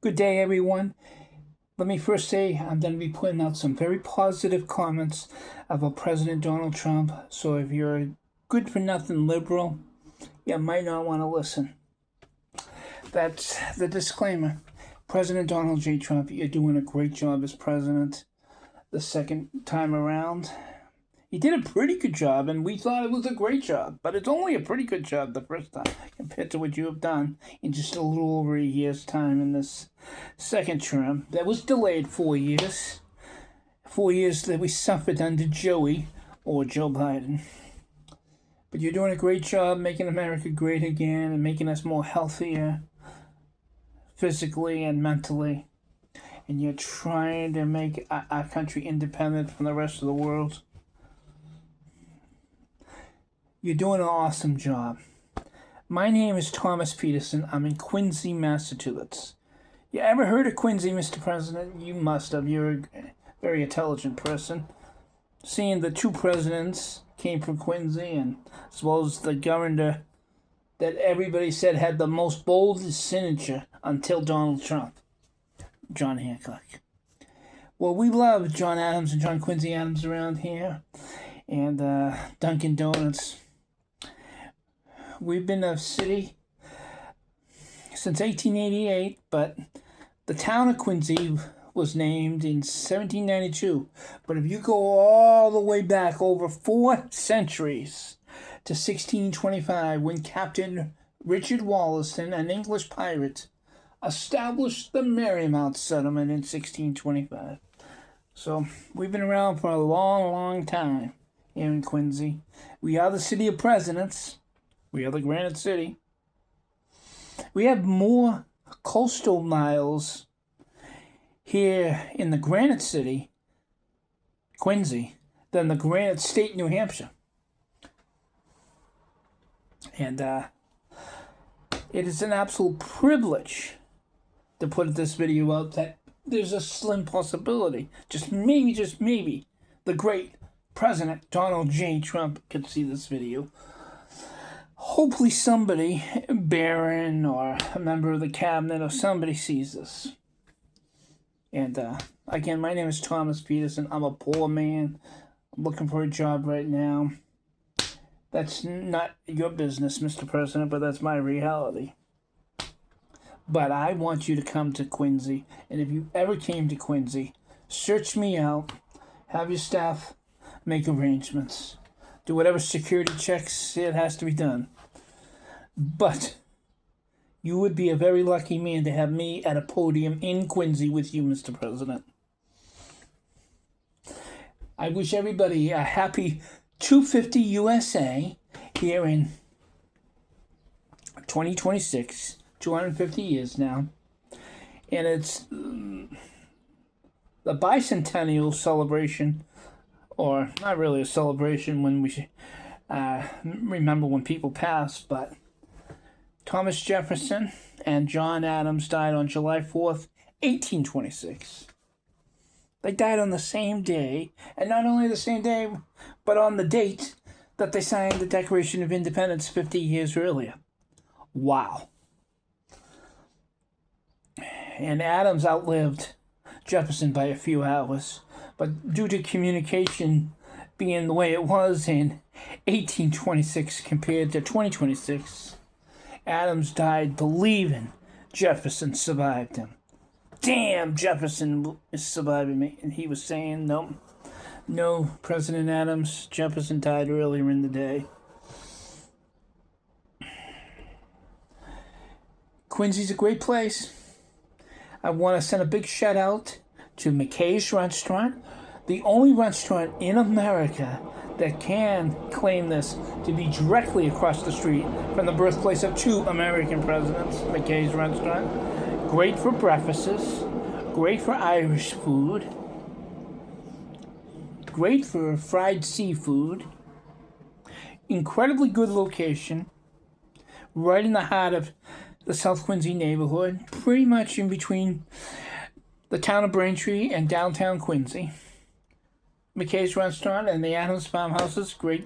Good day, everyone. Let me first say I'm going to be putting out some very positive comments about President Donald Trump. So if you're a good for nothing liberal, you might not want to listen. That's the disclaimer. President Donald J. Trump, you're doing a great job as president the second time around. He did a pretty good job, and we thought it was a great job, but it's only a pretty good job the first time compared to what you have done in just a little over a year's time in this second term. That was delayed 4 years. 4 years that we suffered under Joey or Joe Biden. But you're doing a great job making America great again and making us more healthier physically and mentally. And you're trying to make our country independent from the rest of the world. You're doing an awesome job. My name is Thomas Peterson. I'm in Quincy, Massachusetts. You ever heard of Quincy, Mr. President? You must have. You're a very intelligent person. Seeing the two presidents came from Quincy, and as well as the governor that everybody said had the most boldest signature until Donald Trump, John Hancock. Well, we love John Adams and John Quincy Adams around here, and Dunkin' Donuts. We've been a city since 1888, but the town of Quincy was named in 1792. But if you go all the way back over 4 centuries to 1625, when Captain Richard Wollaston, an English pirate, established the Marymount settlement in 1625. So we've been around for a long, long time here in Quincy. We are the city of presidents. We are the Granite City. We have more coastal miles here in the Granite City, Quincy, than the Granite State, New Hampshire. And it is an absolute privilege to put this video out that there's a slim possibility, just maybe, the great President Donald J. Trump could see this video. Hopefully somebody, Barron or a member of the cabinet or somebody sees this. And again, my name is Thomas Peterson. I'm a poor man. I'm looking for a job right now. That's not your business, Mr. President, but that's my reality. But I want you to come to Quincy. And if you ever came to Quincy, search me out. Have your staff make arrangements. Do whatever security checks it has to be done. But you would be a very lucky man to have me at a podium in Quincy with you, Mr. President. I wish everybody a happy 250 USA here in 2026, 250 years now. And it's the bicentennial celebration, or not really a celebration when we remember when people pass, but Thomas Jefferson and John Adams died on July 4th, 1826. They died on the same day, and not only the same day, but on the date that they signed the Declaration of Independence 50 years earlier. Wow. And Adams outlived Jefferson by a few hours, but due to communication being the way it was in 1826 compared to 2026, Adams died believing Jefferson survived him. Damn, Jefferson is surviving me. And he was saying, no, President Adams, Jefferson died earlier in the day. Quincy's a great place. I want to send a big shout out to McKay's Restaurant, the only restaurant in America that can claim this to be directly across the street from the birthplace of 2 American presidents, McKay's Restaurant. Great for breakfasts, great for Irish food, great for fried seafood, incredibly good location, right in the heart of the South Quincy neighborhood, pretty much in between the town of Braintree and downtown Quincy. McKay's Restaurant and the Adams Farmhouses, great.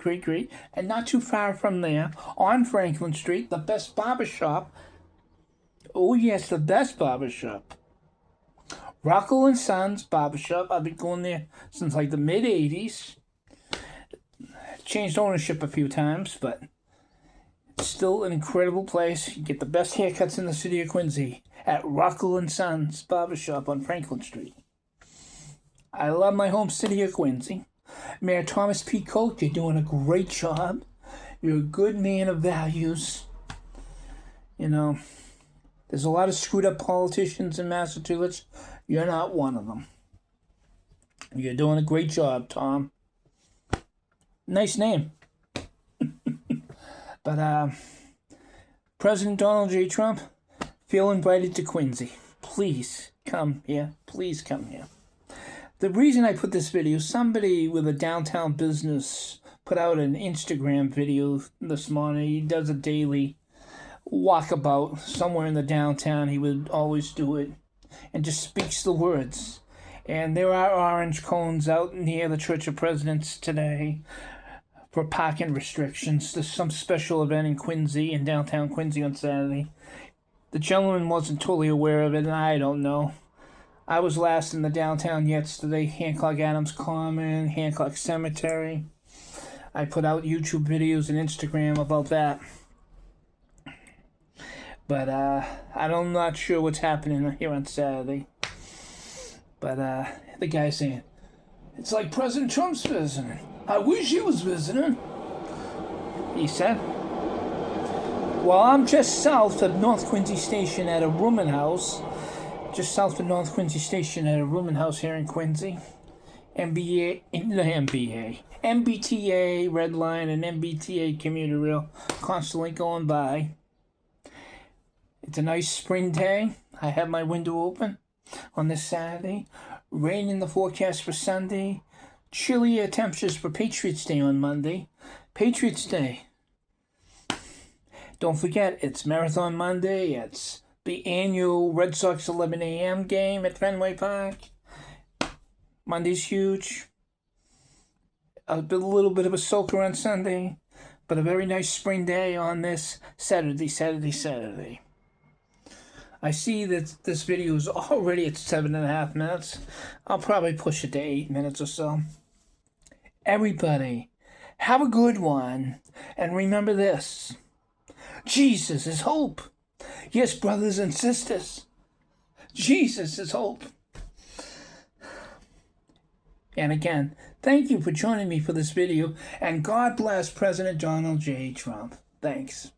And not too far from there, on Franklin Street, the best barbershop. Oh yes, the best barbershop Rocco and Sons Barbershop. I've been going there since like the mid-'80s. Changed ownership a few times, but it's still an incredible place. You get the best haircuts in the city of Quincy at Rocco and Sons Barbershop on Franklin Street. I love my home city of Quincy. Mayor Thomas P. Coke, you're doing a great job. You're a good man of values. You know, there's a lot of screwed up politicians in Massachusetts. You're not one of them. You're doing a great job, Tom. Nice name. But President Donald J. Trump, feel invited to Quincy. Please come here. Please come here. The reason I put this video, somebody with a downtown business put out an Instagram video this morning. He does a daily walkabout somewhere in the downtown. He would always do it and just speaks the words. And there are orange cones out near the Church of Presidents today for parking restrictions. There's some special event in Quincy, in downtown Quincy on Saturday. The gentleman wasn't totally aware of it, and I don't know. I was last in the downtown yesterday, Hancock Adams Common, Hancock Cemetery. I put out YouTube videos and Instagram about that. But I'm not sure what's happening here on Saturday. But the guy's saying, it's like President Trump's visiting. I wish he was visiting, he said. Well, I'm just south of North Quincy Station at a rooming house. Just south of North Quincy Station at a rooming house here in Quincy. MBTA, Red Line, and MBTA commuter rail constantly going by. It's a nice spring day. I have my window open on this Saturday. Rain in the forecast for Sunday. Chilly temperatures for Patriots Day on Monday. Patriots Day. Don't forget, it's Marathon Monday. It's the annual Red Sox 11 a.m. game at Fenway Park. Monday's huge. A little bit of a soaker on Sunday, but a very nice spring day on this Saturday. I see that this video is already at 7.5 minutes. I'll probably push it to 8 minutes or so. Everybody, have a good one. And remember this. Jesus is hope. Yes, brothers and sisters. Jesus is hope. And again, thank you for joining me for this video. And God bless President Donald J. Trump. Thanks.